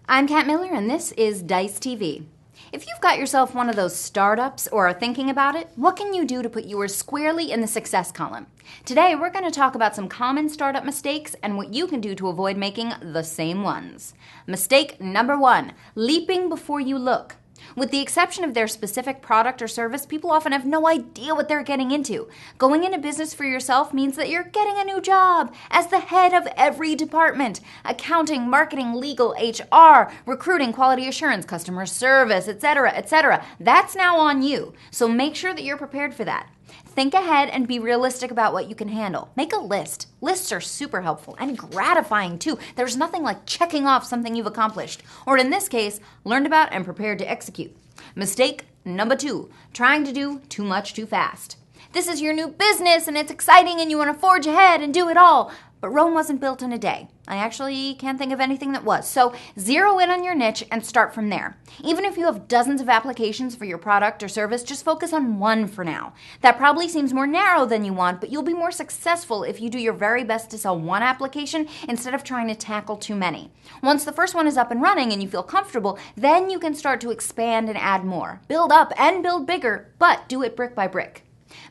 I'm Kat Miller, and this is Dice TV. If you've got yourself one of those startups or are thinking about it, what can you do to put yours squarely in the success column? Today, we're going to talk about some common startup mistakes and what you can do to avoid making the same ones. Mistake number 1, leaping before you look. With the exception of their specific product or service, people often have no idea what they're getting into. Going into business for yourself means that you're getting a new job as the head of every department: accounting, marketing, legal, HR, recruiting, quality assurance, customer service, etc., etc. That's now on you, so make sure that you're prepared for that. Think ahead and be realistic about what you can handle. Make a list. Lists are super helpful and gratifying too. There's nothing like checking off something you've accomplished, or in this case, learned about and prepared to execute. Mistake number 2, trying to do too much too fast. This is your new business and it's exciting and you want to forge ahead and do it all. But Rome wasn't built in a day. I actually can't think of anything that was. So zero in on your niche and start from there. Even if you have dozens of applications for your product or service, just focus on one for now. That probably seems more narrow than you want, but you'll be more successful if you do your very best to sell one application instead of trying to tackle too many. Once the first one is up and running and you feel comfortable, then you can start to expand and add more. Build up and build bigger, but do it brick by brick.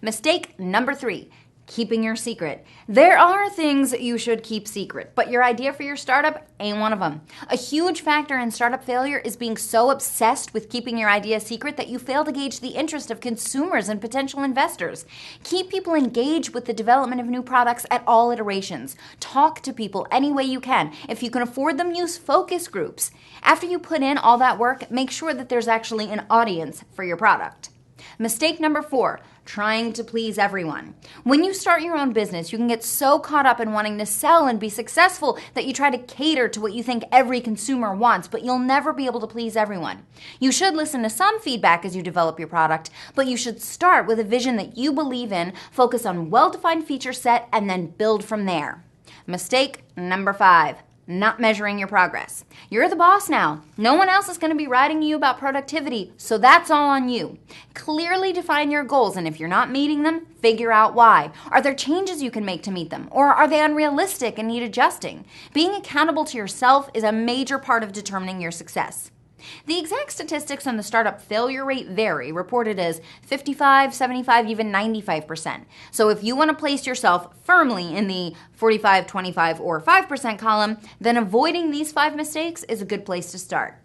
Mistake number 3. Keeping your secret. There are things you should keep secret, but your idea for your startup ain't one of them. A huge factor in startup failure is being so obsessed with keeping your idea secret that you fail to gauge the interest of consumers and potential investors. Keep people engaged with the development of new products at all iterations. Talk to people any way you can. If you can afford them, use focus groups. After you put in all that work, make sure that there's actually an audience for your product. Mistake number 4, trying to please everyone. When you start your own business, you can get so caught up in wanting to sell and be successful that you try to cater to what you think every consumer wants, but you'll never be able to please everyone. You should listen to some feedback as you develop your product, but you should start with a vision that you believe in, focus on well-defined feature set, and then build from there. Mistake number 5. Not measuring your progress. You're the boss now. No one else is going to be writing you about productivity, so that's all on you. Clearly define your goals, and if you're not meeting them, figure out why. Are there changes you can make to meet them, or are they unrealistic and need adjusting? Being accountable to yourself is a major part of determining your success. The exact statistics on the startup failure rate vary, reported as 55, 75, even 95%. So if you want to place yourself firmly in the 45, 25, or 5% column, then avoiding these 5 mistakes is a good place to start.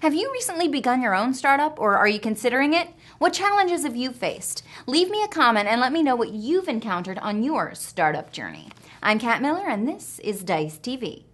Have you recently begun your own startup, or are you considering it? What challenges have you faced? Leave me a comment and let me know what you've encountered on your startup journey. I'm Kat Miller, and this is Dice TV.